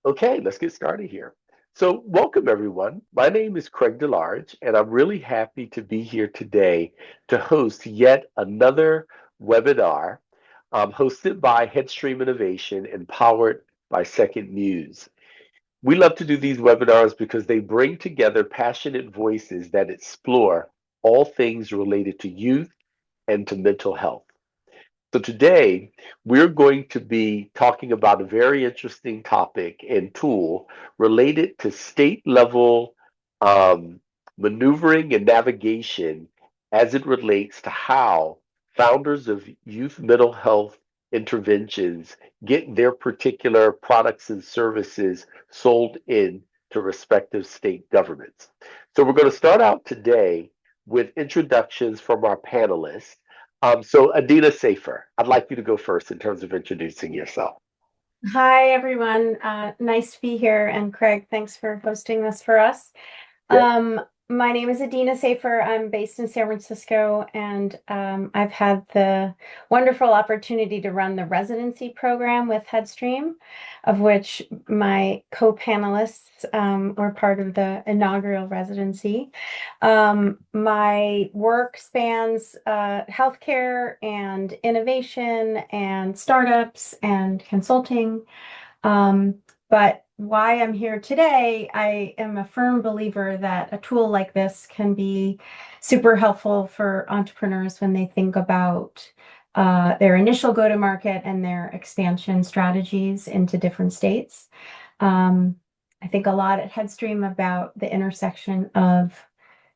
Okay, let's get started here. So, welcome everyone. My name is Craig DeLarge, and I'm really happy to be here today to host yet another webinar hosted by Headstream Innovation and powered by SecondMuse. We love to do these webinars because they bring together passionate voices that explore all things related to youth and to mental health. So today we're going to be talking about a very interesting topic and tool related to state level um, maneuvering and navigation as it relates to how founders of youth mental health interventions get their particular products and services sold in to respective state governments. So we're going to start out today with introductions from our panelists. So Adina Safer, I'd like you to go first in terms of introducing yourself. Hi, everyone. Nice to be here. And Craig, thanks for hosting this for us. Yeah. My name is Adina Safer. I'm based in San Francisco, and I've had the wonderful opportunity to run the residency program with Headstream, of which my co-panelists were part of the inaugural residency. My work spans healthcare and innovation and startups and consulting. But why I'm here today, I am a firm believer that a tool like this can be super helpful for entrepreneurs when they think about their initial go-to-market and their expansion strategies into different states. Um, I think a lot at Headstream about the intersection of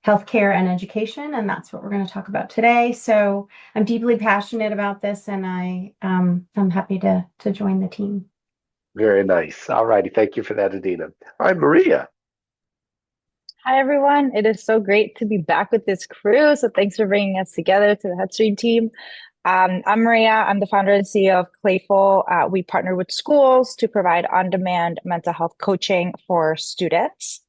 healthcare and education, and that's what we're going to talk about today. So I'm deeply passionate about this, and I'm happy to join the team. Very nice. All righty. Thank you for that, Adina. All right, Maria. Hi, everyone. It is so great to be back with this crew. So thanks for bringing us together to the Headstream team. I'm Maria. I'm the founder and CEO of Clayful. We partner with schools to provide on-demand mental health coaching for students.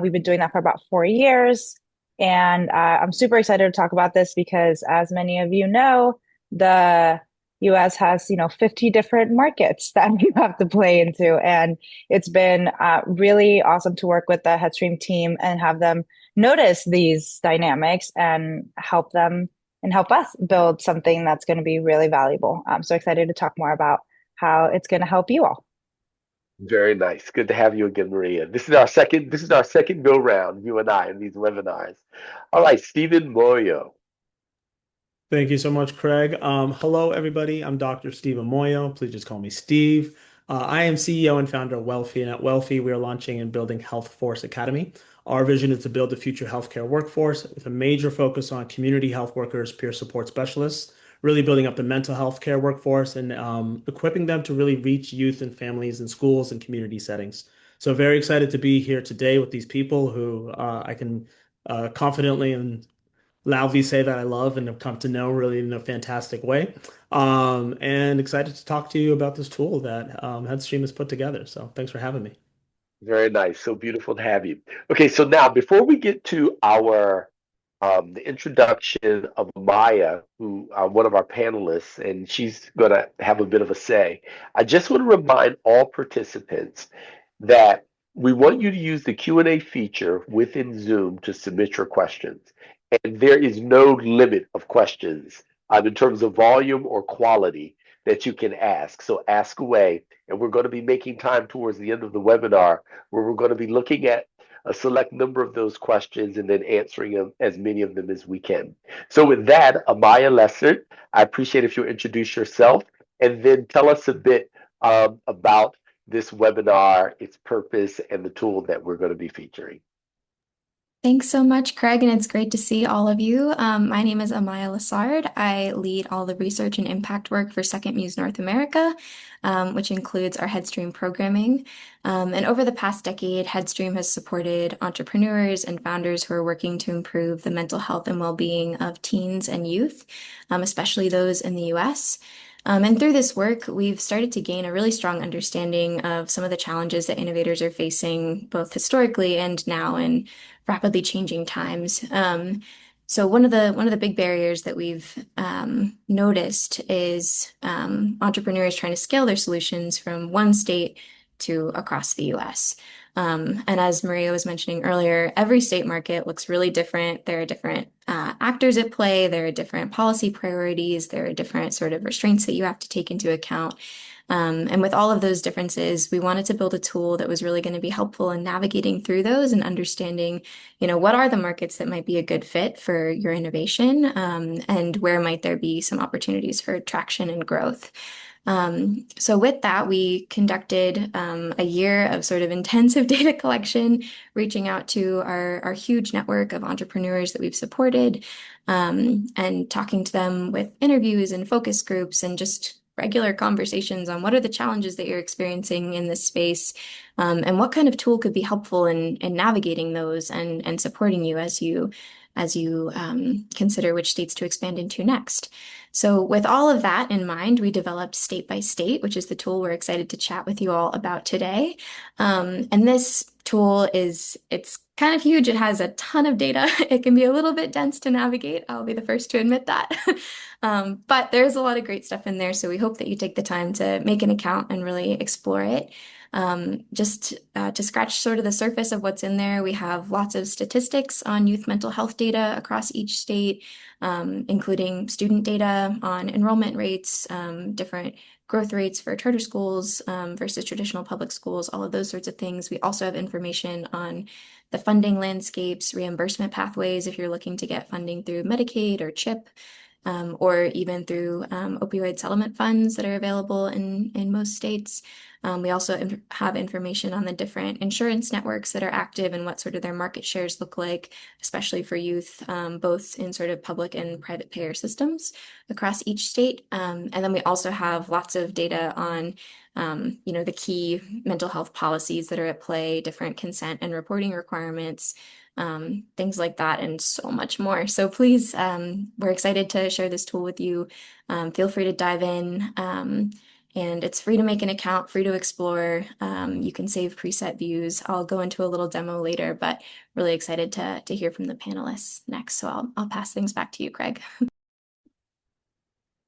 We've been doing that for about 4 years. And I'm super excited to talk about this because, as many of you know, the US has, 50 different markets that you have to play into. And it's been really awesome to work with the Headstream team and have them notice these dynamics and help us build something that's going to be really valuable. I'm so excited to talk more about how it's going to help you all. Very nice. Good to have you again, Maria. This is our second go round, you and I, in these webinars. All right, Stephen Moyo. Thank you so much, Craig. Hello, everybody. I'm Dr. Stephen Moyo. Please just call me Steve. I am CEO and founder of Welfie, and at Welfie, we are launching and building Health Force Academy. Our vision is to build the future healthcare workforce with a major focus on community health workers, peer support specialists, really building up the mental health care workforce and equipping them to really reach youth and families in schools and community settings. So very excited to be here today with these people who I can confidently and loudly say that I love and have come to know really in a fantastic way. And excited to talk to you about this tool that Headstream has put together. So thanks for having me. Very nice. So beautiful to have you. Okay, so now before we get to our the introduction of Amaya, who one of our panelists, and she's going to have a bit of a say. I just want to remind all participants that we want you to use the Q&A feature within Zoom to submit your questions. And there is no limit of questions in terms of volume or quality that you can ask. So ask away. And we're going to be making time towards the end of the webinar where we're going to be looking at a select number of those questions and then answering them, as many of them as we can. So with that, Amaya Lessard, I appreciate if you introduce yourself and then tell us a bit about this webinar, its purpose, and the tool that we're going to be featuring. Thanks so much, Craig, and it's great to see all of you. My name is Amaya Lessard. I lead all the research and impact work for SecondMuse North America, which includes our Headstream programming. And over the past decade, Headstream has supported entrepreneurs and founders who are working to improve the mental health and well-being of teens and youth, especially those in the US. And through this work, we've started to gain a really strong understanding of some of the challenges that innovators are facing, both historically and now in rapidly changing times. So one of the big barriers that we've noticed is entrepreneurs trying to scale their solutions from one state to across the US. And as Maria was mentioning earlier, every state market looks really different. There are different actors at play. There are different policy priorities. There are different sort of restraints that you have to take into account. And with all of those differences, we wanted to build a tool that was really going to be helpful in navigating through those and understanding, what are the markets that might be a good fit for your innovation, and where might there be some opportunities for traction and growth. So with that, we conducted a year of sort of intensive data collection, reaching out to our huge network of entrepreneurs that we've supported, and talking to them with interviews and focus groups and just regular conversations on what are the challenges that you're experiencing in this space, and what kind of tool could be helpful in navigating those and supporting you as you consider which states to expand into next. So with all of that in mind, we developed State by State, which is the tool we're excited to chat with you all about today. And this tool it's kind of huge. It has a ton of data. It can be a little bit dense to navigate. I'll be the first to admit that. But there's a lot of great stuff in there. So we hope that you take the time to make an account and really explore it. Just to scratch sort of the surface of what's in there, we have lots of statistics on youth mental health data across each state, including student data on enrollment rates, different growth rates for charter schools versus traditional public schools, all of those sorts of things. We also have information on the funding landscapes, reimbursement pathways, if you're looking to get funding through Medicaid or CHIP, or even through opioid settlement funds that are available in most states. We also have information on the different insurance networks that are active and what sort of their market shares look like, especially for youth, both in sort of public and private payer systems across each state. And then we also have lots of data on the key mental health policies that are at play, different consent and reporting requirements, things like that, and so much more. So please, we're excited to share this tool with you. Feel free to dive in. And it's free to make an account, free to explore. You can save preset views. I'll go into a little demo later, but really excited to hear from the panelists next. So I'll pass things back to you, Craig.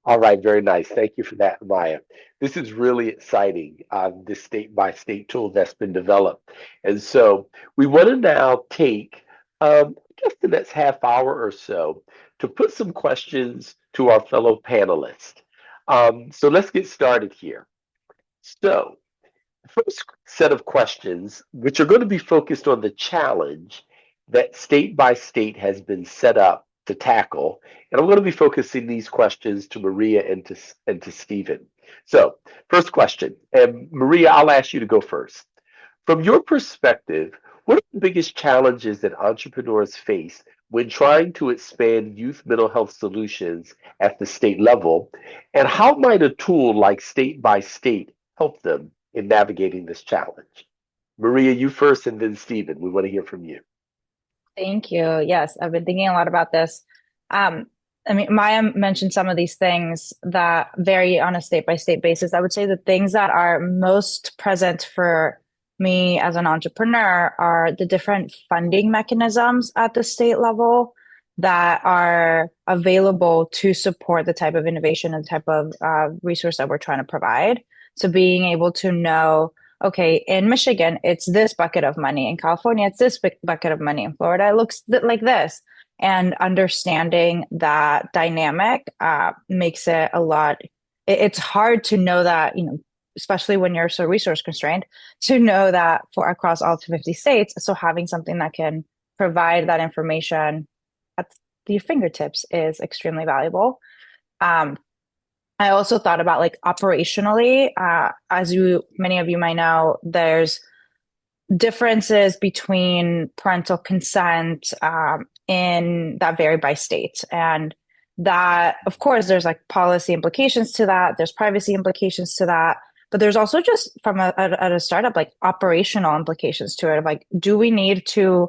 All right, very nice. Thank you for that, Amaya. This is really exciting, this state-by-state tool that's been developed. And so we want to now take just the next half hour or so to put some questions to our fellow panelists. So let's get started here. So the first set of questions, which are going to be focused on the challenge that state by state has been set up to tackle. And I'm going to be focusing these questions to Maria and to Stephen. So first question, and Maria, I'll ask you to go first. From your perspective, what are the biggest challenges that entrepreneurs face when trying to expand youth mental health solutions at the state level? And how might a tool like State by State help them in navigating this challenge? Maria, you first, and then Stephen. We want to hear from you. Thank you. Yes, I've been thinking a lot about this. Maya mentioned some of these things that vary on a state-by-state basis. I would say the things that are most present for me as an entrepreneur are the different funding mechanisms at the state level that are available to support the type of innovation and type of resource that we're trying to provide. So being able to know, okay, in Michigan, it's this bucket of money. In California, it's this bucket of money. In Florida, it looks like this. And understanding that dynamic makes it a lot, it's hard to know that, especially when you're so resource constrained, to know that for across all 50 states. So having something that can provide that information at your fingertips is extremely valuable. I also thought about operationally, as many of you might know, there's differences between parental consent in that vary by state. And that, of course, there's policy implications to that. There's privacy implications to that. But there's also just from a startup, operational implications to it. Do we need to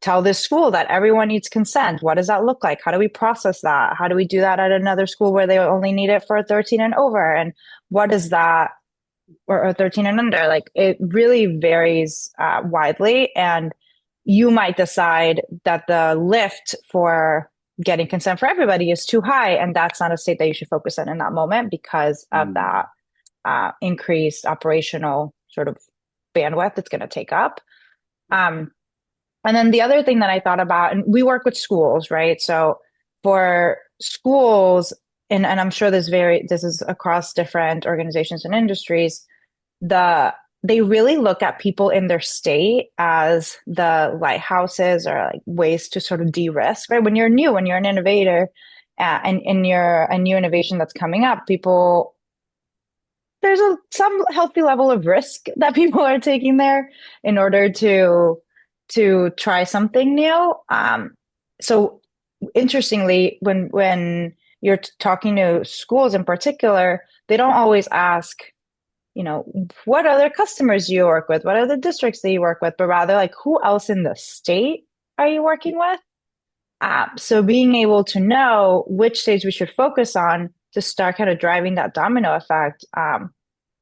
tell this school that everyone needs consent? What does that look like? How do we process that? How do we do that at another school where they only need it for 13 and over? And what is that, or 13 and under? It really varies widely. And you might decide that the lift for getting consent for everybody is too high. And that's not a state that you should focus on in that moment because of that increased operational sort of bandwidth it's going to take up. And then the other thing that I thought about, and we work with schools, right? So for schools, and I'm sure this is across different organizations and industries, they really look at people in their state as the lighthouses or like ways to sort of de-risk, right? When you're new, when you're an innovator, and you're a new innovation that's coming up, there's some healthy level of risk that people are taking there in order to try something new. So interestingly, when you're talking to schools in particular, they don't always ask, what other customers do you work with? What are the districts that you work with? But rather like, who else in the state are you working with? So being able to know which states we should focus on to start kind of driving that domino effect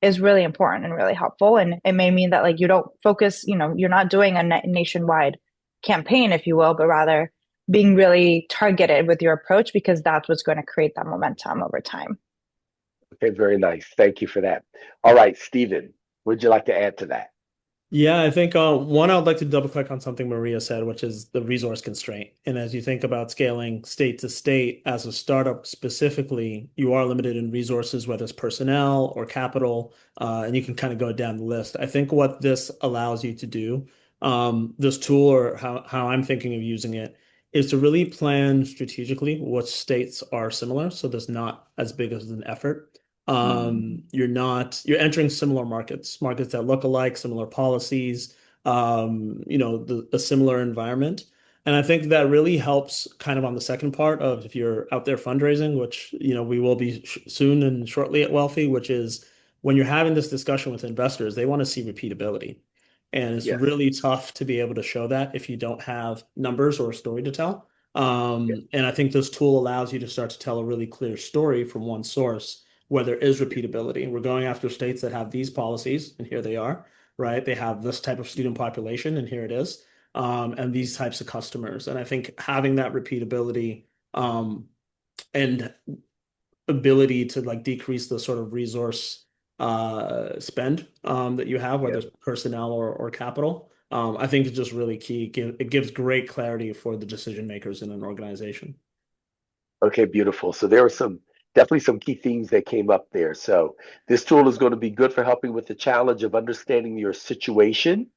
is really important and really helpful. And it may mean that like you don't focus, you're not doing a nationwide campaign, if you will, but rather being really targeted with your approach, because that's what's going to create that momentum over time. Okay, very nice. Thank you for that. All right, Stephen, would you like to add to that? Yeah, I think one, I would like to double click on something Maria said, which is the resource constraint. And as you think about scaling state to state as a startup specifically, you are limited in resources, whether it's personnel or capital, and you can kind of go down the list. I think what this allows you to do, this tool, or how I'm thinking of using it, is to really plan strategically which states are similar, so there's not as big as an effort. You're entering similar markets that look alike, similar policies, a similar environment. And I think that really helps kind of on the second part of if you're out there fundraising, which, we will be soon and shortly at Welfie, which is when you're having this discussion with investors, they want to see repeatability. And it's Yes. really tough to be able to show that if you don't have numbers or a story to tell. Yes. And I think this tool allows you to start to tell a really clear story from one source where there is repeatability. We're going after states that have these policies, and here they are, right? They have this type of student population, and here it is, and these types of customers. And I think having that repeatability and ability to like decrease the sort of resource spend that you have, whether Yes. it's personnel or capital, I think is just really key. It gives great clarity for the decision makers in an organization. Okay, beautiful. So there were definitely some key themes that came up there. So this tool is going to be good for helping with the challenge of understanding your situation,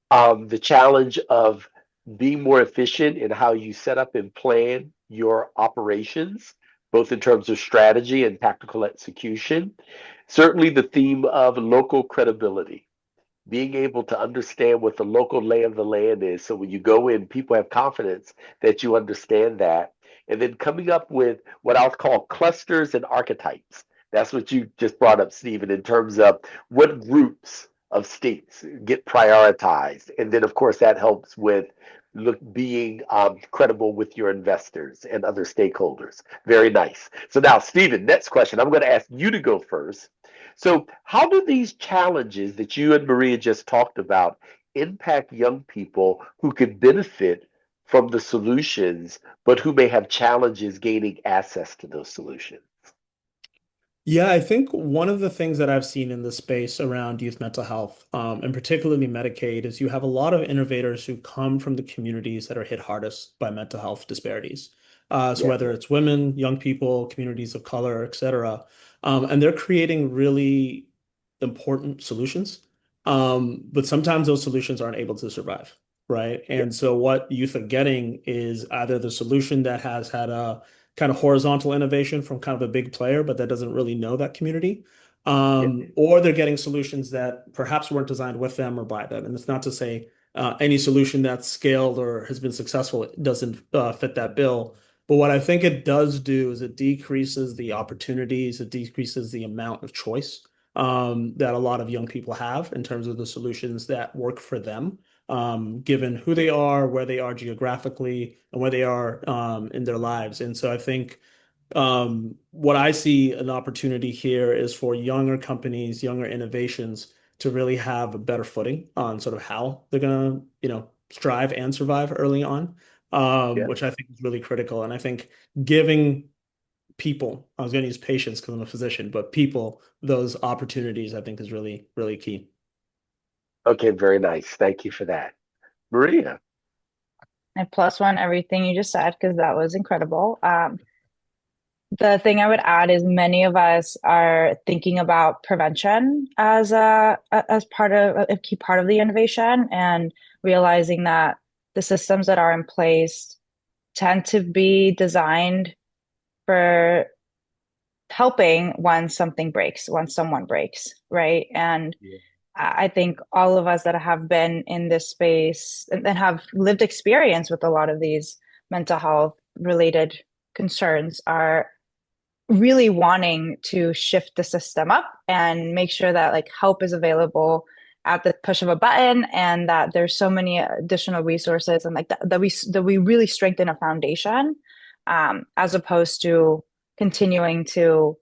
the challenge of being more efficient in how you set up and plan your operations, both in terms of strategy and tactical execution. Certainly the theme of local credibility, being able to understand what the local lay of the land is. So when you go in, people have confidence that you understand that. And then coming up with what I'll call clusters and archetypes. That's what you just brought up, Stephen, in terms of what groups of states get prioritized. And then, of course, that helps with being credible with your investors and other stakeholders. Very nice. So now, Stephen, next question. I'm going to ask you to go first. So, how do these challenges that you and Maria just talked about impact young people who could benefit from the solutions, but who may have challenges gaining access to those solutions? Yeah, I think one of the things that I've seen in the space around youth mental health, and particularly Medicaid, is you have a lot of innovators who come from the communities that are hit hardest by mental health disparities. So Yes, whether it's women, young people, communities of color, et cetera, and they're creating really important solutions. But sometimes those solutions aren't able to survive, right? yes, And so what youth are getting is either the solution that has had a kind of horizontal innovation from kind of a big player, but that doesn't really know that community. yes, Or they're getting solutions that perhaps weren't designed with them or by them. And it's not to say any solution that's scaled or has been successful doesn't fit that bill. But what I think it does do is it decreases the opportunities, it decreases the amount of choice that a lot of young people have in terms of the solutions that work for them, given who they are, where they are geographically, and where they are in their lives. And so I think what I see an opportunity here is for younger companies, younger innovations to really have a better footing on sort of how they're gonna, strive and survive early on, yes. which I think is really critical. And I think giving people, I was going to use patients because I'm a physician, but people, those opportunities, I think is really, really key. Okay, very nice. Thank you for that. Maria. And plus one, everything you just said, because that was incredible. The thing I would add is many of us are thinking about prevention as as part of a key part of the innovation, and realizing that the systems that are in place tend to be designed for helping when something breaks, when someone breaks, right? And Yeah. I think all of us that have been in this space and have lived experience with a lot of these mental health related concerns are really wanting to shift the system up and make sure that like help is available at the push of a button, and that there's so many additional resources, and like that we really strengthen a foundation, as opposed to continuing to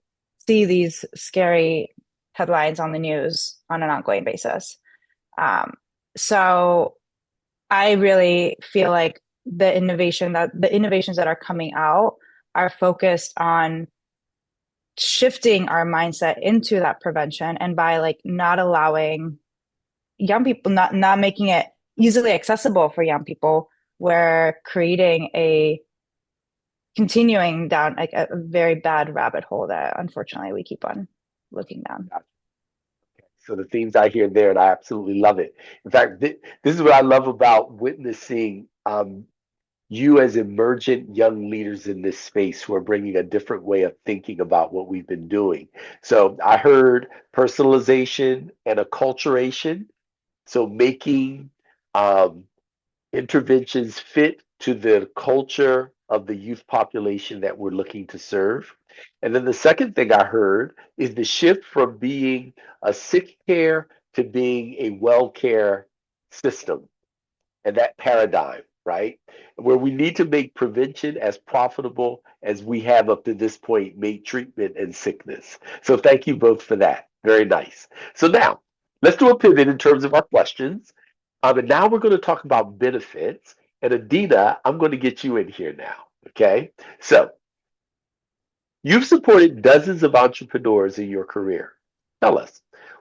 see these scary headlines on the news on an ongoing basis. So I really feel like the innovations that are coming out are focused on shifting our mindset into that prevention, and by like not allowing young people, not making it easily accessible for young people, we're creating a continuing down like a very bad rabbit hole that unfortunately we keep on looking down. So the themes I hear there, and I absolutely love it. In fact, this is what I love about witnessing you as emergent young leaders in this space who are bringing a different way of thinking about what we've been doing. So I heard personalization and acculturation. So making um, interventions fit to the culture of the youth population that we're looking to serve. And then the second thing I heard is the shift from being a sick care to being a well care system, and that paradigm, right? Where we need to make prevention as profitable as we have up to this point made treatment and sickness. So thank you both for that. Very nice. So now let's do a pivot in terms of our questions. And now we're going to talk about benefits. And Adina, I'm going to get you in here now. Okay. So you've supported dozens of entrepreneurs in your career. Tell us,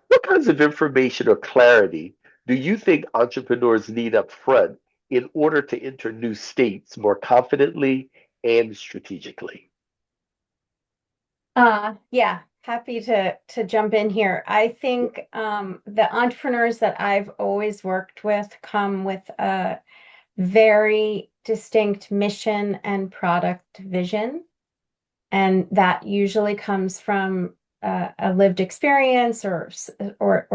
what kinds of information or clarity do you think entrepreneurs need up front in order to enter new states more confidently and strategically? Yeah, happy to jump in here. I think the entrepreneurs that I've always worked with come with a very distinct mission and product vision, and that usually comes from a lived experience or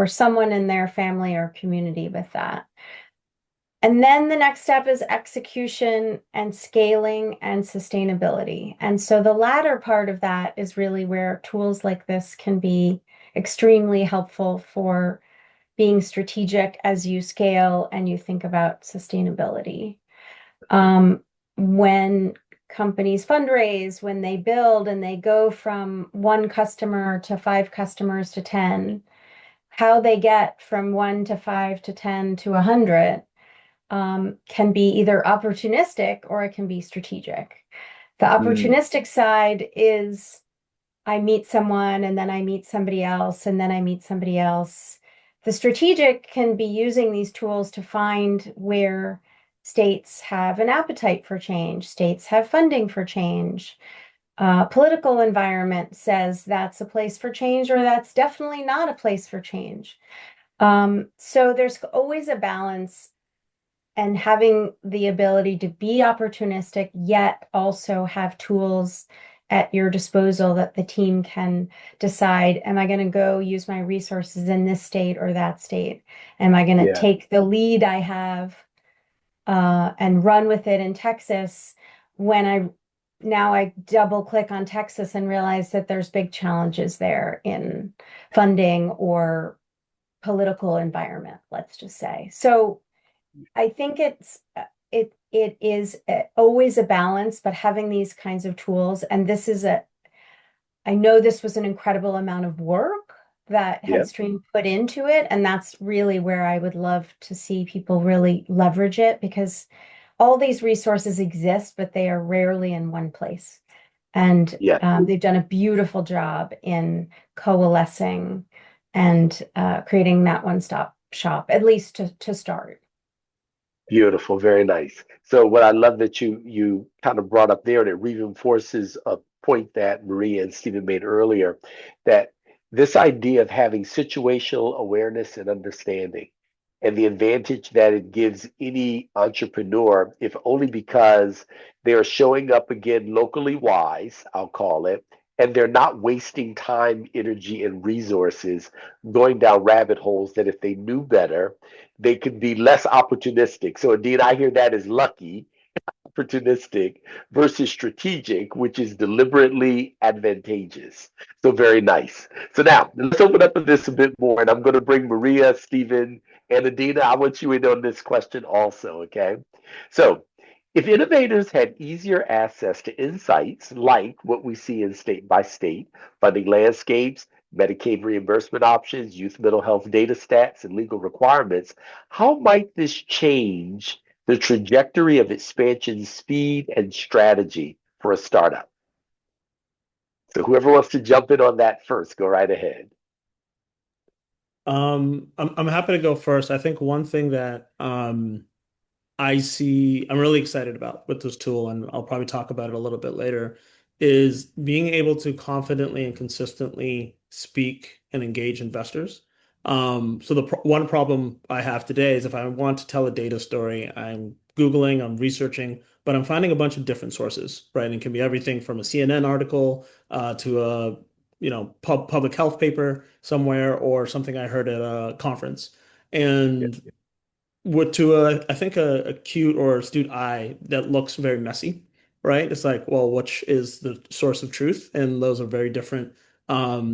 someone in their family or community with that. And then the next step is execution and scaling and sustainability. And so the latter part of that is really where tools like this can be extremely helpful for being strategic as you scale and you think about sustainability. When companies fundraise, when they build and they go from one customer to 5 customers to 10, how they get from 1 to 5 to 10 to 100 can be either opportunistic or it can be strategic. The opportunistic side is I meet someone and then I meet somebody else and then I meet somebody else. The strategic can be using these tools to find where states have an appetite for change, states have funding for change. Political environment says that's a place for change or that's definitely not a place for change. So there's always a balance, and having the ability to be opportunistic, yet also have tools at your disposal that the team can decide, am I going to go use my resources in this state or that state? Am I going to Yeah, take the lead I have and run with it in Texas when I double click on Texas and realize that there's big challenges there in funding or political environment, let's just say. So I think it is always a balance, but having these kinds of tools, and I know this was an incredible amount of work that yeah, Headstream put into it, and that's really where I would love to see people really leverage it, because all these resources exist, but they are rarely in one place. And yeah. they've done a beautiful job in coalescing and creating that one-stop shop, at least to start. Beautiful, very nice. So what I love that you kind of brought up there, and it reinforces a point that Maria and Stephen made earlier, that this idea of having situational awareness and understanding, and the advantage that it gives any entrepreneur, if only because they're showing up again locally wise, I'll call it, and they're not wasting time, energy, and resources going down rabbit holes that if they knew better they could be less opportunistic. So indeed, I hear that as lucky, opportunistic versus strategic, which is deliberately advantageous. So very nice. So now let's open up this a bit more, and I'm going to bring Maria, Stephen, and Adina. I want you in on this question also. Okay. So if innovators had easier access to insights like what we see in state by state funding landscapes, Medicaid reimbursement options, youth mental health data stats, and legal requirements, how might this change the trajectory of expansion speed and strategy for a startup? So whoever wants to jump in on that first, go right ahead. I'm happy to go first. I think one thing that I'm really excited about with this tool, and I'll probably talk about it a little bit later, is being able to confidently and consistently speak and engage investors. So the one problem I have today is if I want to tell a data story, I'm Googling, I'm researching, but I'm finding a bunch of different sources, right? And it can be everything from a CNN article to a public health paper somewhere or something I heard at a conference. Yeah, And what to I think a cute or astute eye that looks very messy, right? It's like, well, which is the source of truth? And those are very different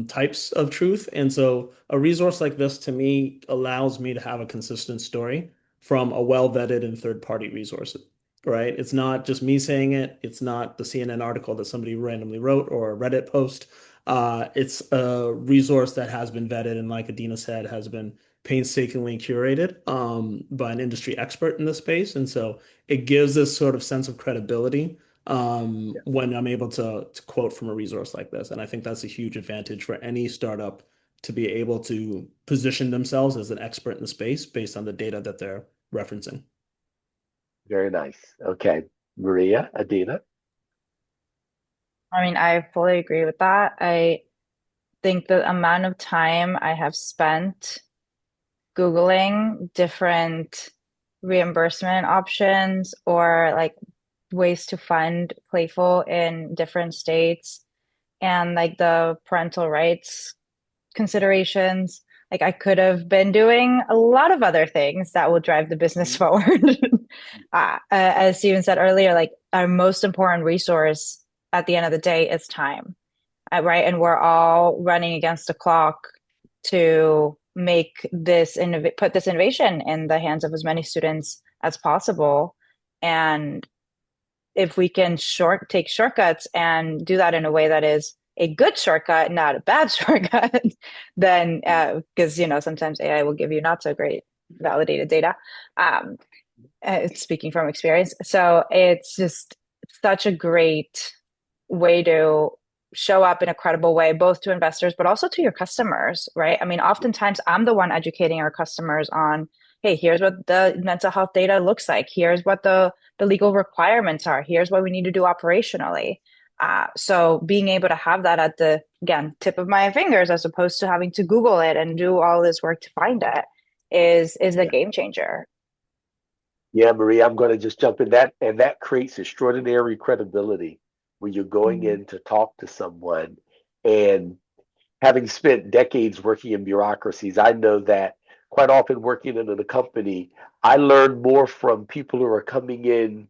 types of truth. And so a resource like this to me allows me to have a consistent story from a well-vetted and third-party resource, right? It's not just me saying it. It's not the CNN article that somebody randomly wrote or a Reddit post. It's a resource that has been vetted and, like Adina said, has been painstakingly curated by an industry expert in this space. And so it gives this sort of sense of credibility yeah, when I'm able to quote from a resource like this. And I think that's a huge advantage for any startup to be able to position themselves as an expert in the space based on the data that they're referencing. very nice. Okay. Maria, Adina. I mean, I fully agree with that. I think the amount of time I have spent Googling different reimbursement options or like ways to fund Clayful in different states and like the parental rights considerations. Like I could have been doing a lot of other things that will drive the business Mhm. forward. As Steven said earlier, like our most important resource at the end of the day is time, right? And we're all running against the clock to put this innovation in the hands of as many students as possible. And if we can take shortcuts and do that in a way that is a good shortcut, not a bad shortcut, then because sometimes AI will give you not so great validated data. Um, Speaking from experience, so it's just such a great way to show up in a credible way, both to investors but also to your customers, right? I mean, oftentimes I'm the one educating our customers on, hey, here's what the mental health data looks like. Here's what the legal requirements are. Here's what we need to do operationally. So being able to have that at the, again, tip of my fingers, as opposed to having to Google it and do all this work to find it, is a Yeah. game changer. Yeah, Maria, I'm going to just jump in that, and that creates extraordinary credibility when you're going Mhm. in to talk to someone. And having spent decades working in bureaucracies, I know that quite often working in a company, I learn more from people who are coming in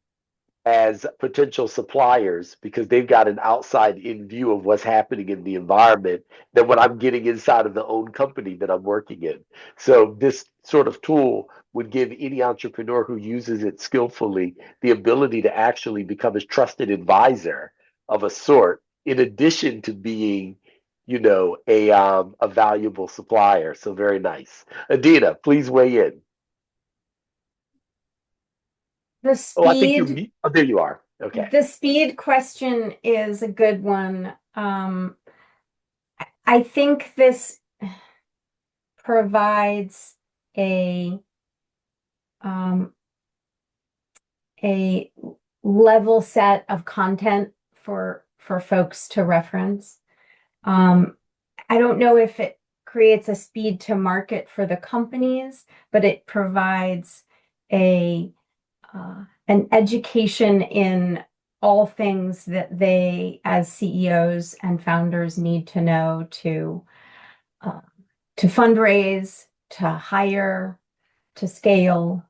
as potential suppliers because they've got an outside in view of what's happening in the environment than what I'm getting inside of the own company that I'm working in. So this sort of tool would give any entrepreneur who uses it skillfully the ability to actually become a trusted advisor of a sort, in addition to being, a valuable supplier. So very nice. Adina, please weigh in. The Oh, I think speed, oh, there you are. Okay. the speed question is a good one. I think this provides a um, a level set of content for folks to reference. I don't know if it creates a speed to market for the companies, but it provides a an education in all things that they, as CEOs and founders, need to know to fundraise, to hire, to scale,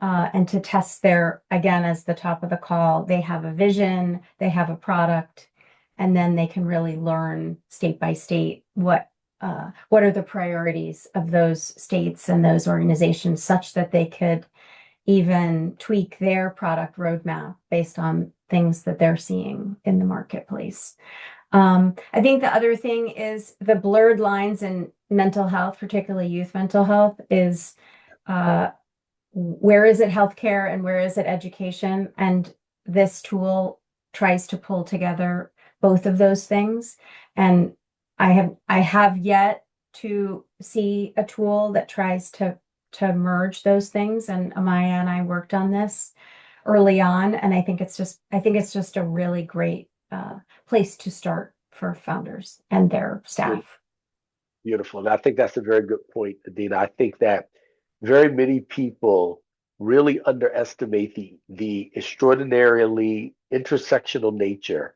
and to test their, again, as the top of the call, they have a vision, they have a product, and then they can really learn state by state what are the priorities of those states and those organizations, such that they could even tweak their product roadmap based on things that they're seeing in the marketplace. I think the other thing is the blurred lines in mental health, particularly youth mental health, is where is it healthcare and where is it education? And this tool tries to pull together both of those things. And I have yet to see a tool that tries to merge those things. And Amaya and I worked on this early on, and I think it's just a really great place to start for founders and their staff. Beautiful. And I think that's a very good point, Adina. I think that very many people really underestimate the extraordinarily intersectional nature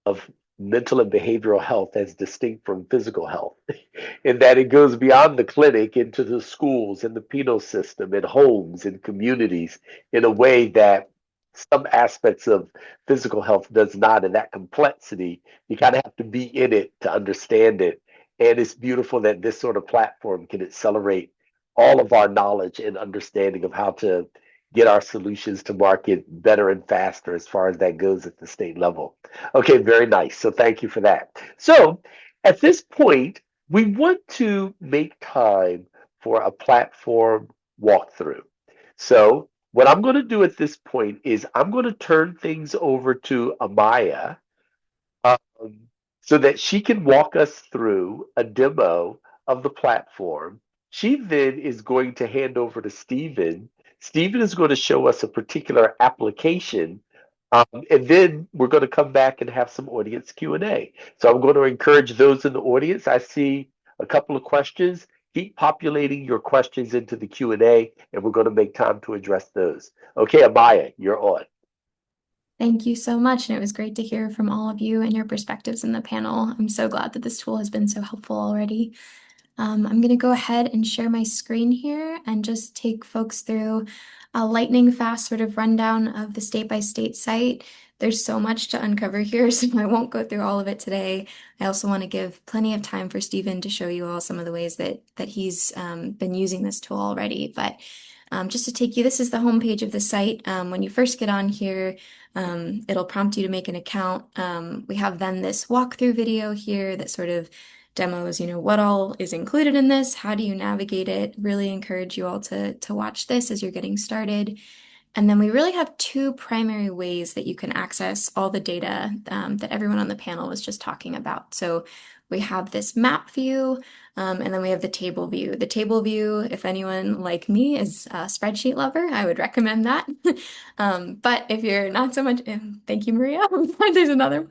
of mental and behavioral health as distinct from physical health, in that it goes beyond the clinic into the schools and the penal system and homes and communities in a way that some aspects of physical health does not. And that complexity, you kind of have to be in it to understand it. And it's beautiful that this sort of platform can accelerate all of our knowledge and understanding of how to get our solutions to market better and faster as far as that goes at the state level. Okay, very nice. So thank you for that. So at this point, we want to make time for a platform walkthrough. So what I'm going to do at this point is I'm going to turn things over to Amaya, um, so that she can walk us through a demo of the platform. She then is going to hand over to Stephen. Stephen is going to show us a particular application, and then we're going to come back and have some audience Q&A. So I'm going to encourage those in the audience. I see a couple of questions. Keep populating your questions into the Q&A, and we're going to make time to address those. Okay, Amaya, you're on. Thank you so much. And it was great to hear from all of you and your perspectives in the panel. I'm so glad that this tool has been so helpful already. I'm going to go ahead and share my screen here and just take folks through a lightning fast sort of rundown of the state-by-state site. There's so much to uncover here, so I won't go through all of it today. I also want to give plenty of time for Stephen to show you all some of the ways that he's been using this tool already. But just to take you, this is the homepage of the site. When you first get on here, it'll prompt you to make an account. We have then this walkthrough video here that sort of demos, what all is included in this, how do you navigate it. Really encourage you all to watch this as you're getting started. And then we really have two primary ways that you can access all the data that everyone on the panel was just talking about. So we have this map view, and then we have the table view. The table view, if anyone like me is a spreadsheet lover, I would recommend that. But if you're not so much, thank you, Maria. There's another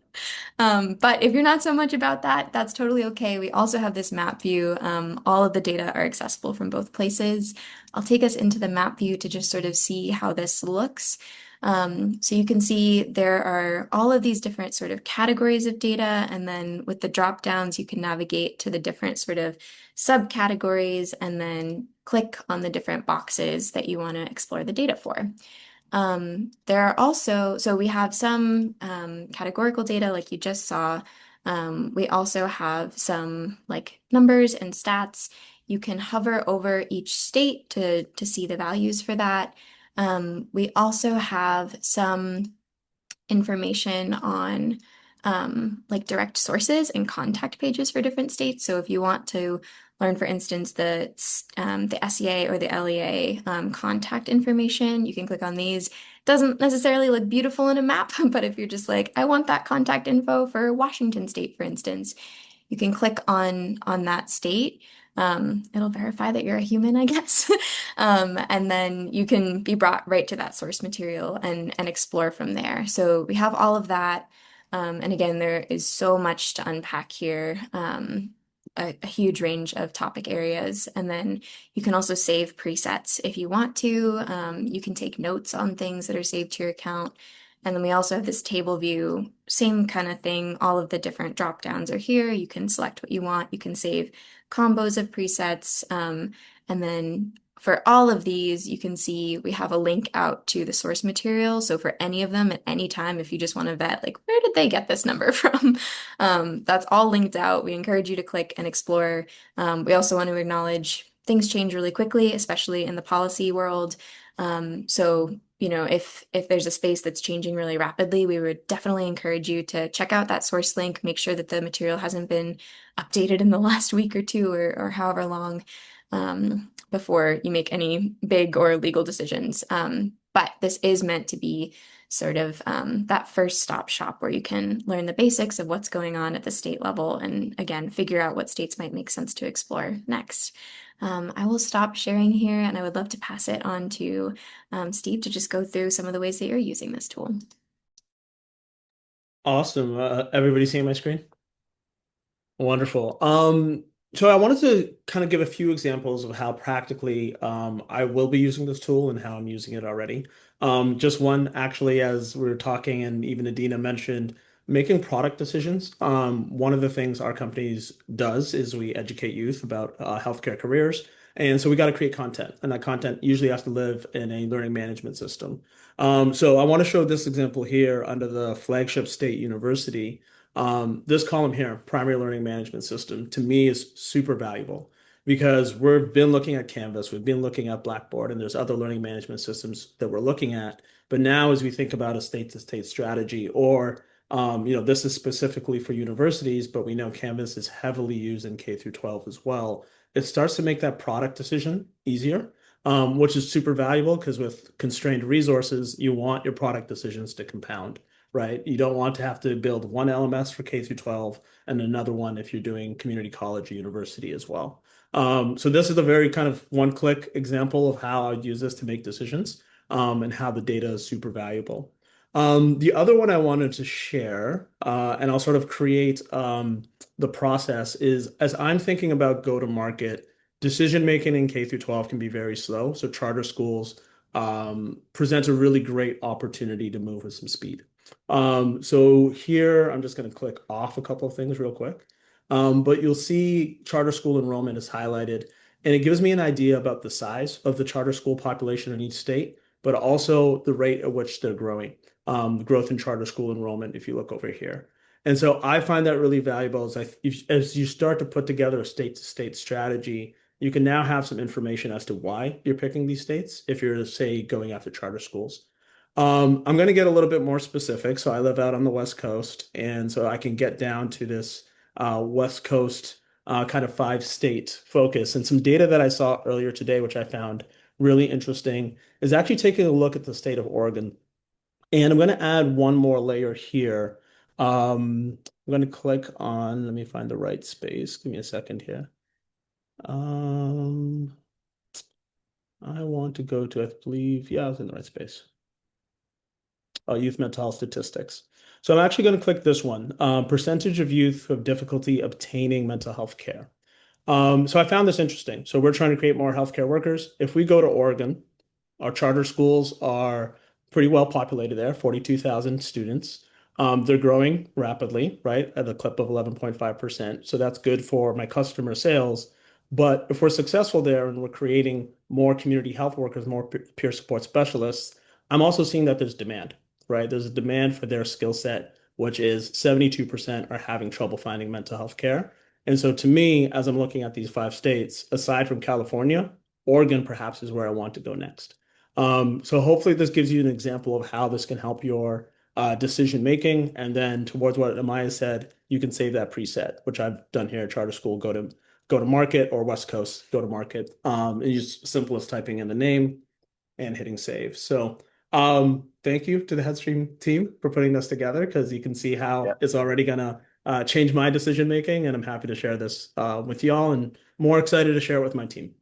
one. But if you're not so much about that, that's totally okay. We also have this map view. All of the data are accessible from both places. I'll take us into the map view to just sort of see how this looks. So you can see there are all of these different sort of categories of data, and then with the drop downs, you can navigate to the different sort of subcategories and then click on the different boxes that you want to explore the data for. There are also, so we have some categorical data like you just saw. We also have some like numbers and stats. You can hover over each state to see the values for that. We also have some information on like direct sources and contact pages for different states. So if you want to learn, for instance, the SEA or the LEA contact information, you can click on these. Doesn't necessarily look beautiful in a map, but if you're just like, I want that contact info for Washington State, for instance, you can click on that state. It'll verify that you're a human, I guess. And then you can be brought right to that source material and explore from there. So we have all of that. And again, there is so much to unpack here. A huge range of topic areas. And then you can also save presets if you want to. You can take notes on things that are saved to your account. And then we also have this table view, same kind of thing. All of the different drop downs are here. You can select what you want. You can save combos of presets. And then for all of these, you can see we have a link out to the source material. So for any of them at any time, if you just want to vet, like, where did they get this number from? That's all linked out. We encourage you to click and explore. We also want to acknowledge things change really quickly, especially in the policy world. So, if there's a space that's changing really rapidly, we would definitely encourage you to check out that source link, make sure that the material hasn't been updated in the last week or two or however long before you make any big or legal decisions. But this is meant to be sort of that first stop shop where you can learn the basics of what's going on at the state level and again, figure out what states might make sense to explore next. I will stop sharing here and I would love to pass it on to Steve to just go through some of the ways that you're using this tool. Awesome. Everybody seeing my screen? Wonderful. So I wanted to kind of give a few examples of how practically I will be using this tool and how I'm using it already. Just one, actually, as we were talking, and even Adina mentioned, making product decisions. One of the things our companies does is we educate youth about healthcare careers. And so we got to create content, and that content usually has to live in a learning management system. So I want to show this example here under the flagship state university. This column here, primary learning management system, to me is super valuable because we've been looking at Canvas, we've been looking at Blackboard, and there's other learning management systems that we're looking at. But now, as we think about a state-to-state strategy, or this is specifically for universities, but we know Canvas is heavily used in K through 12 as well. It starts to make that product decision easier, which is super valuable because with constrained resources, you want your product decisions to compound, right? You don't want to have to build one LMS for K through 12 and another one if you're doing community college or university as well. So this is a very kind of one-click example of how I'd use this to make decisions and how the data is super valuable. The other one I wanted to share, and I'll sort of create the process is as I'm thinking about go-to-market, decision making in K through 12 can be very slow. So charter schools present a really great opportunity to move with some speed. So here I'm just going to click off a couple of things real quick. But you'll see charter school enrollment is highlighted, and it gives me an idea about the size of the charter school population in each state, but also the rate at which they're growing, growth in charter school enrollment, if you look over here. And so I find that really valuable as you start to put together a state-to-state strategy, you can now have some information as to why you're picking these states if you're, say, going after charter schools. I'm going to get a little bit more specific. So I live out on the West Coast, and so I can get down to this West Coast kind of 5-state focus. And some data that I saw earlier today, which I found really interesting, is actually taking a look at the state of Oregon. And I'm going to add one more layer here. I'm going to click on, let me find the right space. Give me a second here. I want to go to, I believe, yeah, I was in the right space. Youth mental health statistics. So I'm actually going to click this one, percentage of youth who have difficulty obtaining mental health care. So I found this interesting. So we're trying to create more healthcare workers. If we go to Oregon, our charter schools are pretty well populated there, 42,000 students. They're growing rapidly, right, at a clip of 11.5%. So that's good for my customer sales. But if we're successful there and we're creating more community health workers, more peer support specialists, I'm also seeing that there's demand, right? There's a demand for their skill set, which is 72% are having trouble finding mental health care. And so to me, as I'm looking at these 5 states, aside from California, Oregon perhaps is where I want to go next. So hopefully this gives you an example of how this can help your decision making. And then towards what Amaya said, you can save that preset, which I've done here at Charter School, go to market, or West Coast, go to market. And just simple as typing in the name and hitting save. So thank you to the Headstream team for putting this together, because you can see how it's already gonna changed my decision making, and I'm happy to share this with y'all, and more excited to share it with my team.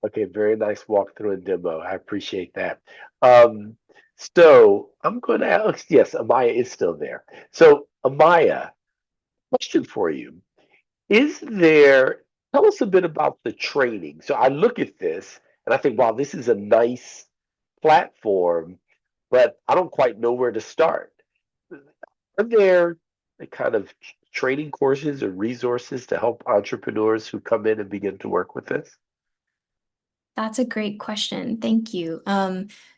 Okay, very nice walkthrough and demo. I appreciate that. Um, so I'm going to ask, yes, Amaya is still there. So Amaya, question for you. Is there, tell us a bit about the training. So I look at this and I think, wow, this is a nice platform, but I don't quite know where to start. Are there a kind of training courses or resources to help entrepreneurs who come in and begin to work with this? That's a great question. Thank you.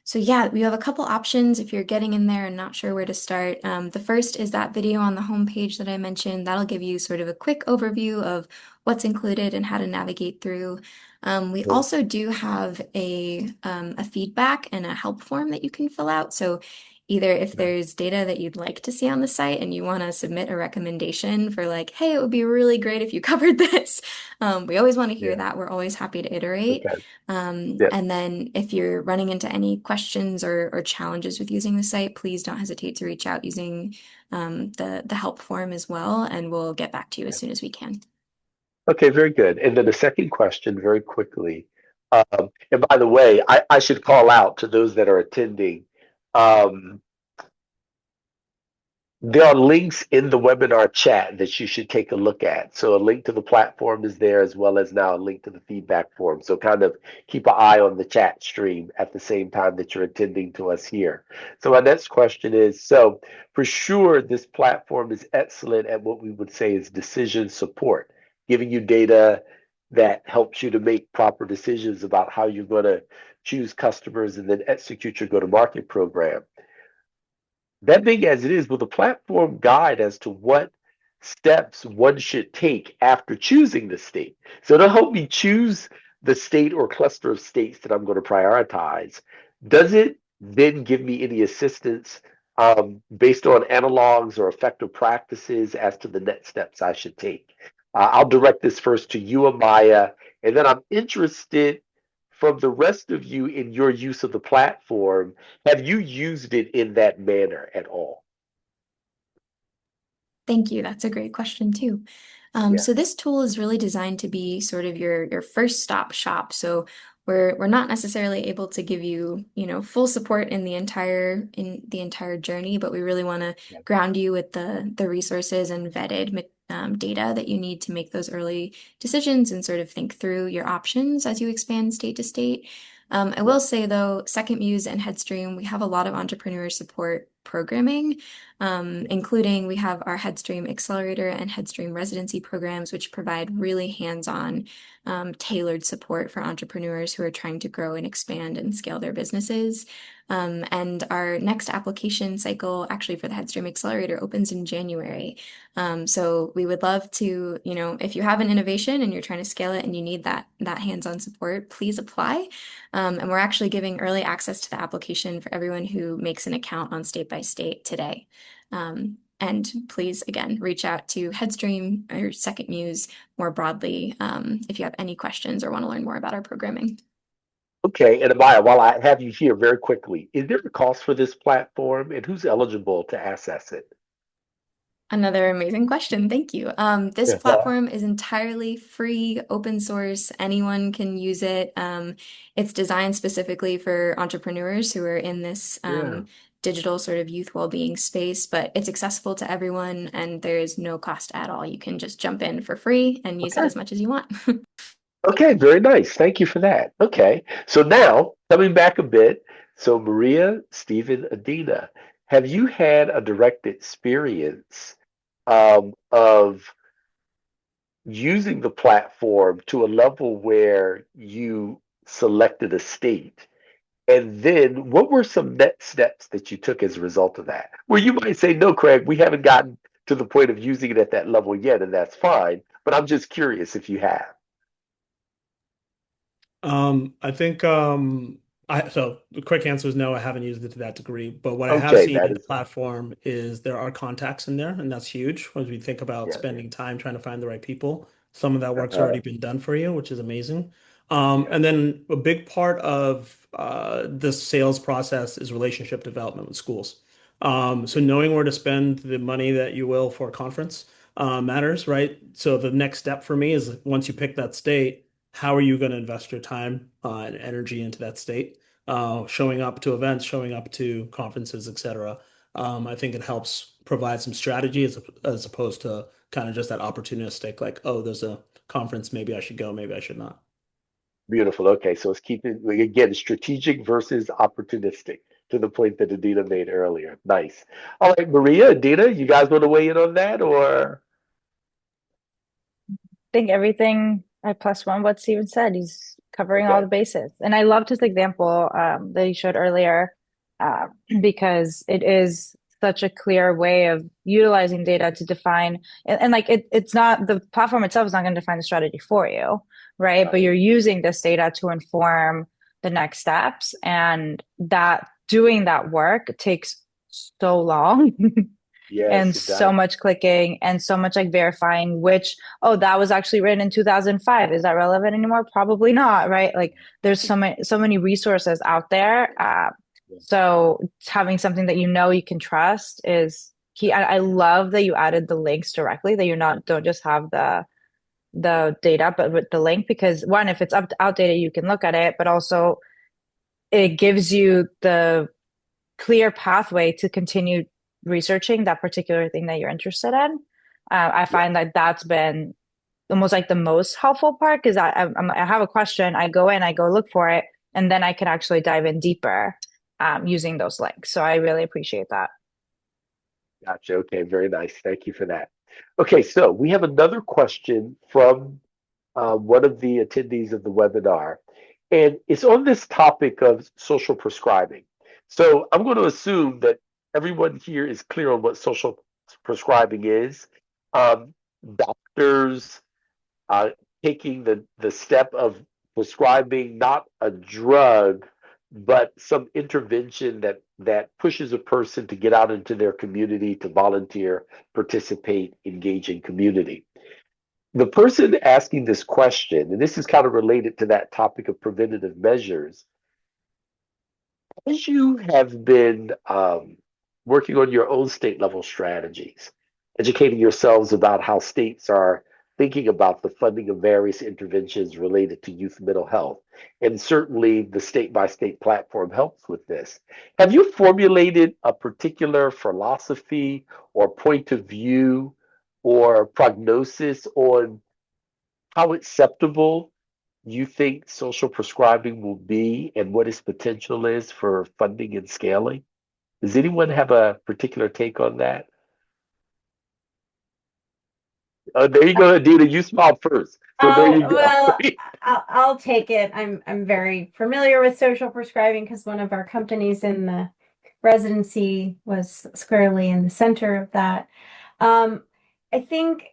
So yeah, we have a couple options if you're getting in there and not sure where to start. The first is that video on the homepage that I mentioned. That'll give you sort of a quick overview of what's included and how to navigate through. We Well, also do have a feedback and a help form that you can fill out. So either if okay. there's data that you'd like to see on the site and you want to submit a recommendation for like, hey, it would be really great if you covered this. We always want to hear Yeah. that. We're always happy to iterate. Okay. Yeah. And then if you're running into any questions or challenges with using the site, please don't hesitate to reach out using the help form as well, and we'll get back to you as Yeah. soon as we can. Okay, very good. And then the second question, very quickly. And by the way, I should call out to those that are attending. Um, There are links in the webinar chat that you should take a look at. So a link to the platform is there as well as now a link to the feedback form. So kind of keep an eye on the chat stream at the same time that you're attending to us here. So my next question is, so for sure this platform is excellent at what we would say is decision support, giving you data that helps you to make proper decisions about how you're going to choose customers and then execute your go-to-market program. That big as it is, will the platform guide as to what steps one should take after choosing the state? So to help me choose the state or cluster of states that I'm going to prioritize, does it then give me any assistance based on analogs or effective practices as to the next steps I should take? I'll direct this first to you, Amaya, and then I'm interested from the rest of you in your use of the platform. Have you used it in that manner at all? Thank you. That's a great question too. Yeah, So this tool is really designed to be sort of your first stop shop. So we're not necessarily able to give you, full support in the entire journey, but we really want to yeah, ground you with the resources and vetted data that you need to make those early decisions and sort of think through your options as you expand state to state. I yeah, will say though, SecondMuse and Headstream, we have a lot of entrepreneur support programming, including we have our Headstream Accelerator and Headstream Residency programs, which provide really hands-on, tailored support for entrepreneurs who are trying to grow and expand and scale their businesses. And our next application cycle, actually for the Headstream Accelerator, opens in January. So we would love to, if you have an innovation and you're trying to scale it and you need that hands-on support, please apply. And we're actually giving early access to the application for everyone who makes an account on State by State today. And please, again, reach out to Headstream or SecondMuse more broadly if you have any questions or want to learn more about our programming. Okay, and Amaya, while I have you here very quickly, is there a cost for this platform and who's eligible to access it? Another amazing question. Thank you. This Yeah. platform is entirely free, open source. Anyone can use it. It's designed specifically for entrepreneurs who are in this Yeah. digital sort of youth well-being space, but it's accessible to everyone and there is no cost at all. You can just jump in for free and use it Okay. as much as you want. Okay, very nice. Thank you for that. Okay, so now coming back a bit, so Maria, Stephen, Adina, have you had a direct experience of using the platform to a level where you selected a state? And then what were some next steps that you took as a result of that? Where you might say, no, Craig, we haven't gotten to the point of using it at that level yet, and that's fine. But I'm just curious if you have. I think so the quick answer is no, I haven't used it to that degree. But what I have Okay, seen that in the is fine. platform is there are contacts in there, and that's huge as we think about Yeah. spending time trying to find the right people. Some of that work's Uh, already been done for you, which is amazing. yeah. And then a big part of this sales process is relationship development with schools. So knowing where to spend the money that you will for a conference matters, right? So the next step for me is once you pick that state, how are you going to invest your time and energy into that state? Showing up to events, showing up to conferences, etc. I think it helps provide some strategy as opposed to kind of just that opportunistic, like, oh, there's a conference, maybe I should go, maybe I should not. Beautiful. Okay, so let's keep it again strategic versus opportunistic to the point that Adina made earlier. Nice. All right, Maria, Adina, you guys want to weigh in on that or? Think everything I plus one what Steven said. He's covering all Okay. the bases. And I loved his example that he showed earlier uh, because it is such a clear way of utilizing data to define and like it's not the platform itself is not going to define the strategy for you, right? But Right. you're using this data to inform the next steps and that doing that work takes so long and Yes, it so does. much clicking and so much like verifying which, oh, that was actually written in 2005. Is that relevant anymore? Probably not, right? Like there's so many resources out there. Yeah. So having something that you know you can trust is key. I love that you added the links directly, that you're not don't just have the data, but with the link, because one, if it's outdated, you can look at it, but also it gives you the clear pathway to continue researching that particular thing that you're interested in. I Yeah. find that that's been almost like the most helpful part because I have a question, I go in, I go look for it, and then I can actually dive in deeper using those links. So I really appreciate that. Gotcha. Okay, very nice. Thank you for that. Okay, so we have another question from one of the attendees of the webinar, and it's on this topic of social prescribing. So I'm going to assume that everyone here is clear on what social prescribing is. Um, Doctors uh, taking the step of prescribing not a drug, but some intervention that pushes a person to get out into their community, to volunteer, participate, engage in community. The person asking this question, and this is kind of related to that topic of preventative measures, as you have been working on your own state level strategies, educating yourselves about how states are thinking about the funding of various interventions related to youth mental health, and certainly the state by state platform helps with this. Have you formulated a particular philosophy or point of view or prognosis on how acceptable you think social prescribing will be and what its potential is for funding and scaling? Does anyone have a particular take on that? There you go, Adina. You smiled first. So there Oh, you go. well, I'll take it. I'm very familiar with social prescribing because one of our companies in the residency was squarely in the center of that. Um, I think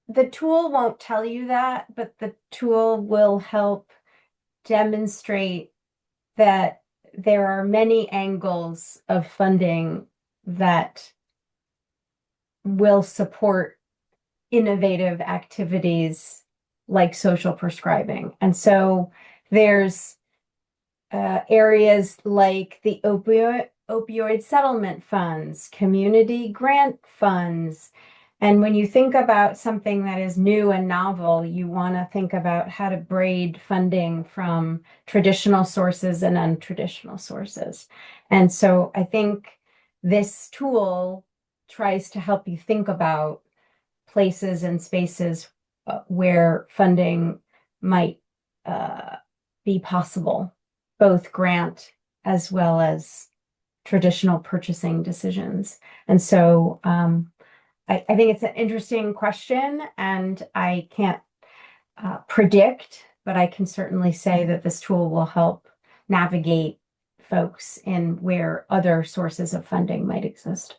the tool won't tell you that, but the tool will help demonstrate that there are many angles of funding that will support innovative activities like social prescribing. And so there's areas like the opioid settlement funds, community grant funds. And when you think about something that is new and novel, you want to think about how to braid funding from traditional sources and untraditional sources. And so I think this tool tries to help you think about places and spaces where funding might uh, be possible, both grant as well as traditional purchasing decisions. And so I think it's an interesting question, and I can't predict, but I can certainly say that this tool will help navigate folks in where other sources of funding might exist.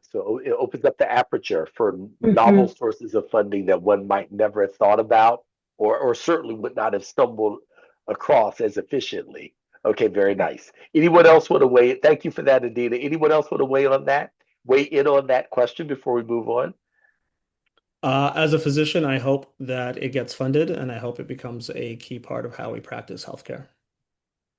So it opens up the aperture for novel Mhm. sources of funding that one might never have thought about or certainly would not have stumbled across as efficiently. Okay, very nice. Anyone else want to weigh it? Thank you for that, Adina. Anyone else want to weigh on that? Weigh in on that question before we move on? As a physician, I hope that it gets funded and I hope it becomes a key part of how we practice healthcare.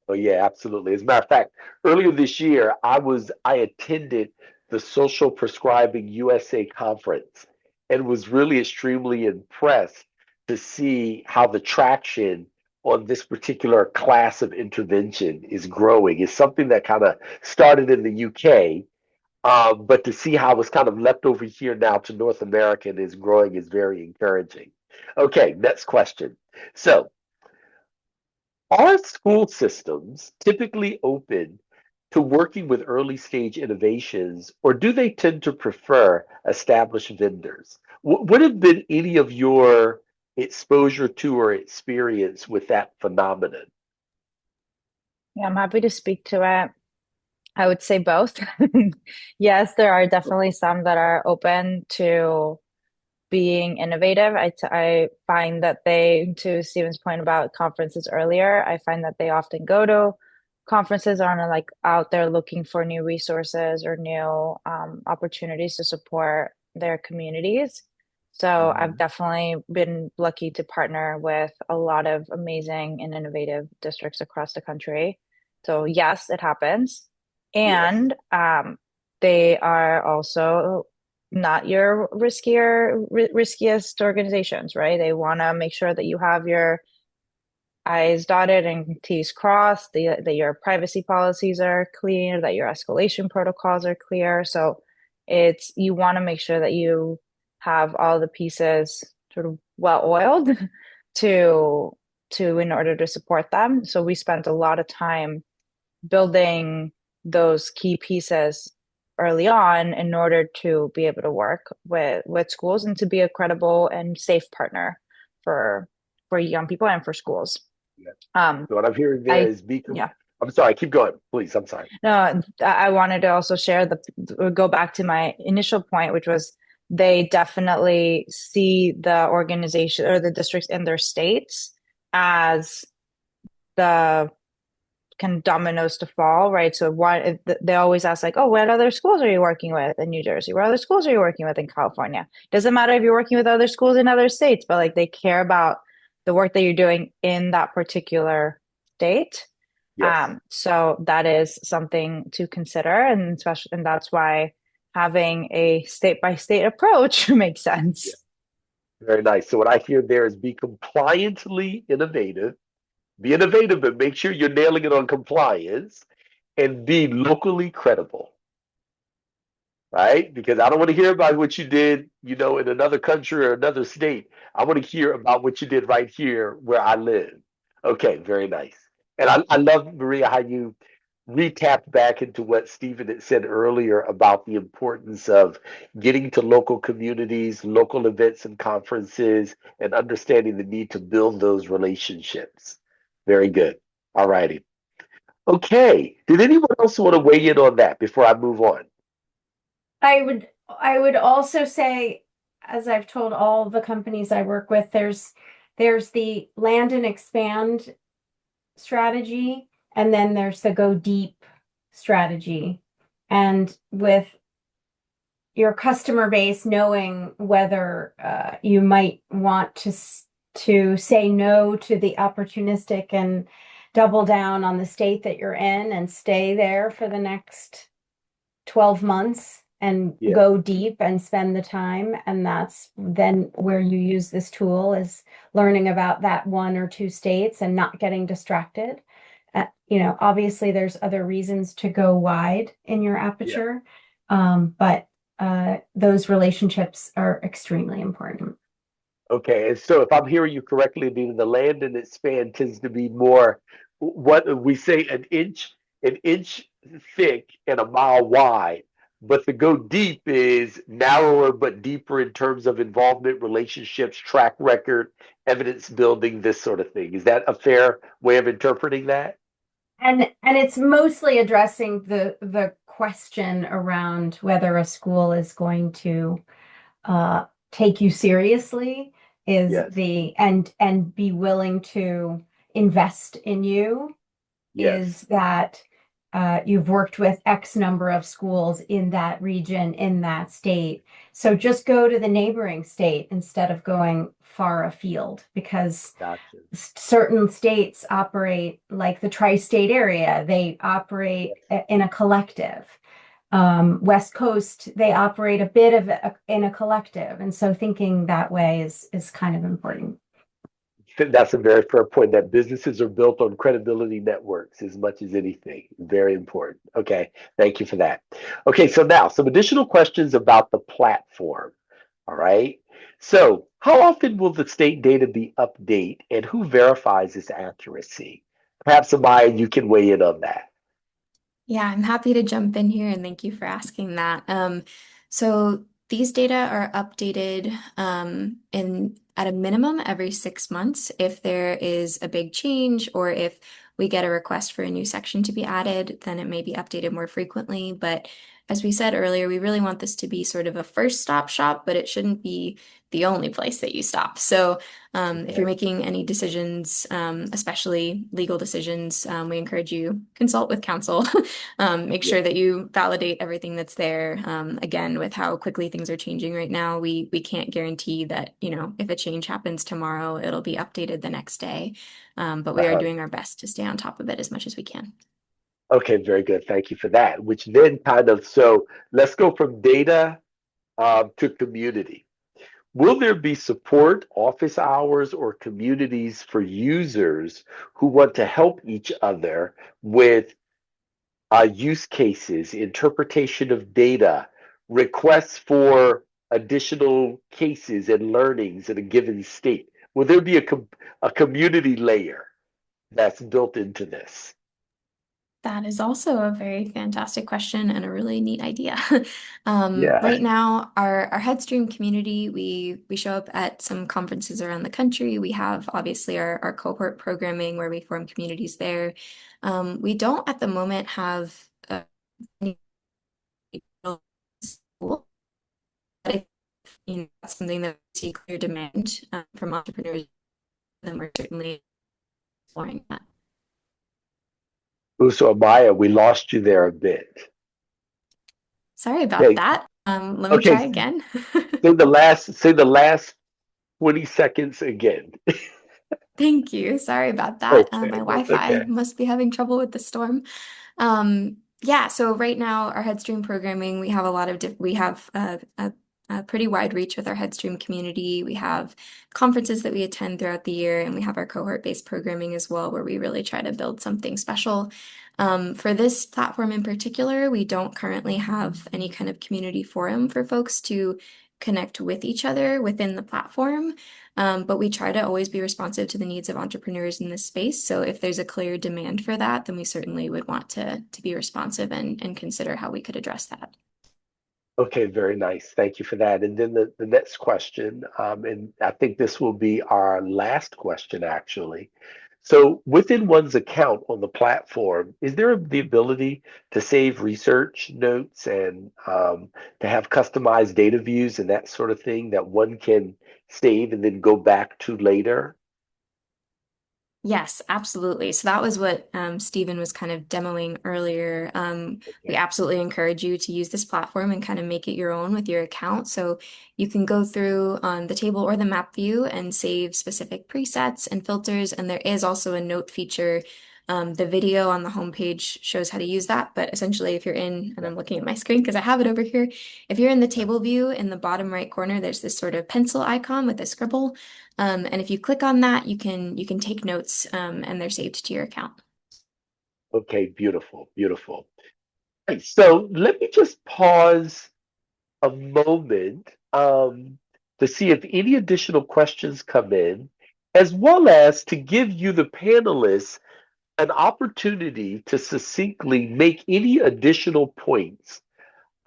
Oh yeah, absolutely. As a matter of fact, earlier this year, I attended the Social Prescribing USA conference and was really extremely impressed to see how the traction on this particular class of intervention is growing. It's something that kind of started in the UK, but to see how it's kind of left over here now to North America and is growing is very encouraging. Okay, next question. So, are school systems typically open to working with early stage innovations, or do they tend to prefer established vendors? What have been any of your exposure to or experience with that phenomenon? Yeah, I'm happy to speak to it. I would say both. Yes, there are definitely some that are open to being innovative. I find that they, to Stephen's point about conferences earlier, I find that they often go to conferences or are like out there looking for new resources or new opportunities to support their communities. So I've Mhm. definitely been lucky to partner with a lot of amazing and innovative districts across the country. So yes, it happens. Yes. And they are also not your riskiest organizations, right? They want to make sure that you have your I's dotted and T's crossed, that your privacy policies are clear, that your escalation protocols are clear. So it's you want to make sure that you have all the pieces sort of well oiled to in order to support them. So we spent a lot of time building those key pieces early on in order to be able to work with schools and to be a credible and safe partner for young people and for schools. Yeah. Um, So what I'm hearing there I is yeah. I'm sorry, keep going, please. I'm sorry. No, I wanted to also share go back to my initial point, which was they definitely see the organization or the districts in their states as the kind of dominoes to fall, right? So what they always ask, like, oh, what other schools are you working with in New Jersey? What other schools are you working with in California? Doesn't matter if you're working with other schools in other states, but like they care about the work that you're doing in that particular state. Yes. So that is something to consider, and especially, and that's why having a state by state approach makes Yeah. sense. Very nice. So what I hear there is be compliantly innovative. Be innovative, but make sure you're nailing it on compliance and be locally credible, right? Because I don't want to hear about what you did, in another country or another state. I want to hear about what you did right here where I live. Okay, very nice. And I love, Maria, how you retapped back into what Stephen had said earlier about the importance of getting to local communities, local events and conferences, and understanding the need to build those relationships. Very good. All righty. Okay. Did anyone else want to weigh in on that before I move on? I would also say, as I've told all the companies I work with, there's the land and expand strategy, and then there's the go deep strategy. And with your customer base, knowing whether you might want to say no to the opportunistic and double down on the state that you're in and stay there for the next 12 months and Yeah. go deep and spend the time. And that's then where you use this tool, is learning about that one or two states and not getting distracted. Obviously there's other reasons to go wide in your Yeah. aperture, but those relationships are extremely important. Okay, and so if I'm hearing you correctly, Adina, the land and its span tends to be more what we say an inch thick and a mile wide. But the go deep is narrower but deeper in terms of involvement, relationships, track record, evidence building, this sort of thing. Is that a fair way of interpreting that? And it's mostly addressing the question around whether a school is going to take you seriously, is Yes. the and be willing to invest in you, Yes. is that you've worked with X number of schools in that region, in that state. So just go to the neighboring state instead of going far afield, because Gotcha. certain states operate like the tri-state area. They operate in a collective. West Coast, they operate a bit of in a collective. And so thinking that way is kind of important. That's a very fair point, that businesses are built on credibility networks as much as anything. Very important. Okay, thank you for that. Okay, so now some additional questions about the platform. All right. So, how often will the state data be updated and who verifies its accuracy? Perhaps Amaya, you can weigh in on that. Yeah, I'm happy to jump in here and thank you for asking that. So these data are updated in at a minimum every 6 months. If there is a big change or if we get a request for a new section to be added, then it may be updated more frequently. But as we said earlier, we really want this to be sort of a first stop shop, but it shouldn't be the only place that you stop. So if you're Okay. making any decisions, especially legal decisions, we encourage you consult with counsel. Make Yeah. sure that you validate everything that's there. Again, with how quickly things are changing right now, we can't guarantee that, if a change happens tomorrow, it'll be updated the next day. But we are Uh-huh. doing our best to stay on top of it as much as we can. Okay, very good. Thank you for that. Which then so let's go from data to community. Will there be support, office hours, or communities for users who want to help each other with use cases, interpretation of data, requests for additional cases and learnings in a given state? Will there be a community layer that's built into this? That is also a very fantastic question and a really neat idea. Yeah. Right now, our Headstream community, we show up at some conferences around the country. We have obviously our cohort programming where we form communities there. We don't at the moment have any school, but if that's something that we see clear demand from entrepreneurs, then we're certainly exploring that. So Amaya, we lost you there a bit. Sorry about Okay. that. Let me Okay. try again. Say the last 20 seconds again. Thank you. Sorry about that. My Okay, that's Wi-Fi okay. must be having trouble with the storm. Yeah, so right now our Headstream programming, we have a lot of we have a pretty wide reach with our Headstream community. We have conferences that we attend throughout the year, and we have our cohort-based programming as well, where we really try to build something special. For this platform in particular, we don't currently have any kind of community forum for folks to connect with each other within the platform. But we try to always be responsive to the needs of entrepreneurs in this space. So if there's a clear demand for that, then we certainly would want to be responsive and consider how we could address that. Okay, very nice. Thank you for that. And then the next question, and I think this will be our last question actually. So within one's account on the platform, is there the ability to save research notes and to have customized data views and that sort of thing that one can save and then go back to later? Yes, absolutely. So that was what Stephen was kind of demoing earlier. We Okay. absolutely encourage you to use this platform and kind of make it your own with your account. So you can go through on the table or the map view and save specific presets and filters. And there is also a note feature. The video on the homepage shows how to use that. But essentially, if you're in, and I'm looking at my screen because I have it over here, if you're in the table view in the bottom right corner, there's this sort of pencil icon with a scribble. And if you click on that, you can take notes, and they're saved to your account. Okay, beautiful, beautiful. Right, so let me just pause a moment to see if any additional questions come in, as well as to give you, the panelists, an opportunity to succinctly make any additional points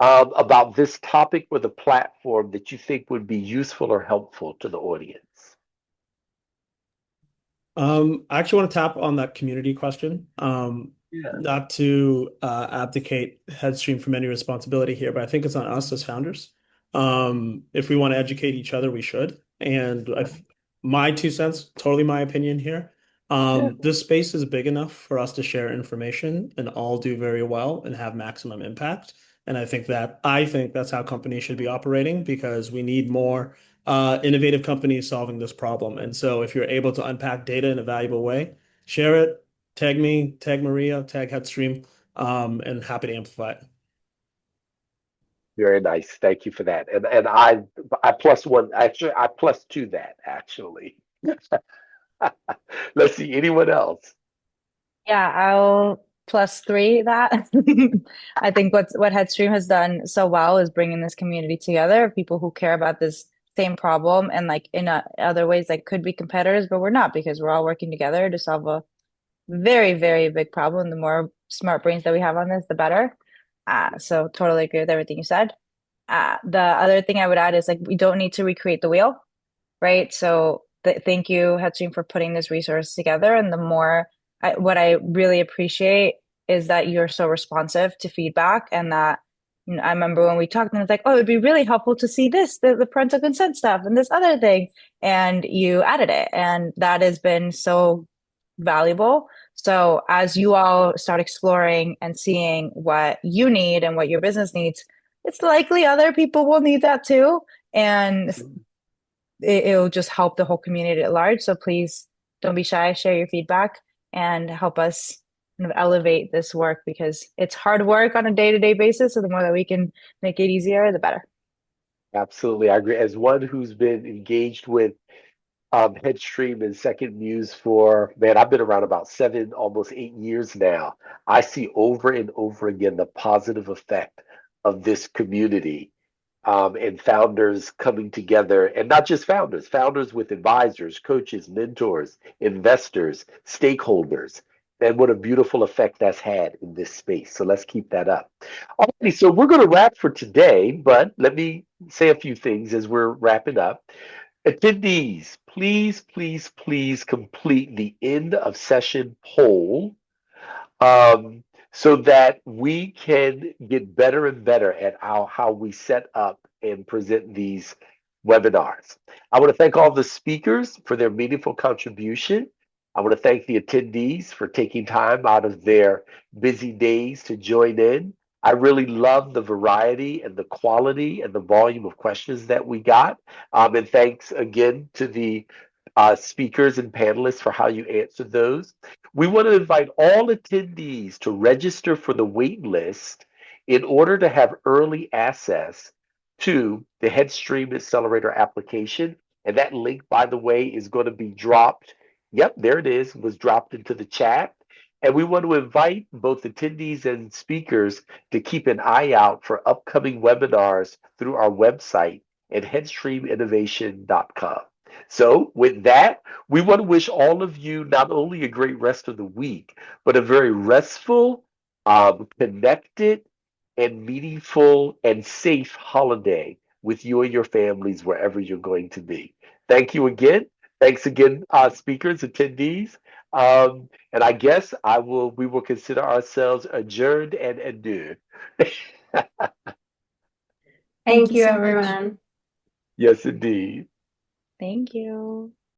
about this topic or the platform that you think would be useful or helpful to the audience. I actually want to tap on that community question. Yeah. Not to abdicate Headstream from any responsibility here, but I think it's on us as founders. If we want to educate each other, we should. And my 2 cents, totally my opinion here. This space is big enough for us to share information and all do very well and have maximum impact. And I think that's how companies should be operating because we need more innovative companies solving this problem. And so if you're able to unpack data in a valuable way, share it, tag me, tag Maria, tag Headstream, and happy to amplify it. Very nice. Thank you for that. And I plus one, actually I plus two that actually. Let's see, anyone else? Yeah, I'll +3 that. I think what Headstream has done so well is bringing this community together of people who care about this same problem and like in other ways that could be competitors, but we're not because we're all working together to solve a very, very big problem. The more smart brains that we have on this, the better. So totally agree with everything you said. The other thing I would add is like we don't need to recreate the wheel, right? So thank you, Headstream, for putting this resource together. And what I really appreciate is that you're so responsive to feedback and that I remember when we talked and it's like, oh, it'd be really helpful to see this, the parental consent stuff and this other thing. And you added it. And that has been so valuable. So as you all start exploring and seeing what you need and what your business needs, it's likely other people will need that too. And it'll just help the whole community at large. So please don't be shy, share your feedback and help us kind of elevate this work because it's hard work on a day-to-day basis. So the more that we can make it easier, the better. Absolutely, I agree. As one who's been engaged with Headstream and SecondMuse for, man, I've been around about 7, almost 8 years now. I see over and over again the positive effect of this community and founders coming together, and not just founders, founders with advisors, coaches, mentors, investors, stakeholders. And what a beautiful effect that's had in this space. So let's keep that up. Alrighty, so we're going to wrap for today, but let me say a few things as we're wrapping up. Attendees, please, please, please complete the end of session poll um, so that we can get better and better at how we set up and present these webinars. I want to thank all the speakers for their meaningful contribution. I want to thank the attendees for taking time out of their busy days to join in. I really love the variety and the quality and the volume of questions that we got. And thanks again to the speakers and panelists for how you answered those. We want to invite all attendees to register for the wait list in order to have early access to the Headstream Accelerator application. And that link, by the way, is going to be dropped. Yep, there it is, was dropped into the chat. And we want to invite both attendees and speakers to keep an eye out for upcoming webinars through our website at headstreaminnovation.com. So, with that, we want to wish all of you not only a great rest of the week, but a very restful, connected, and meaningful and safe holiday with you and your families wherever you're going to be. Thank you again. Thanks again, speakers, attendees. And I guess we will consider ourselves adjourned and adieu. Thank you, so much. everyone. Yes, indeed. Thank you.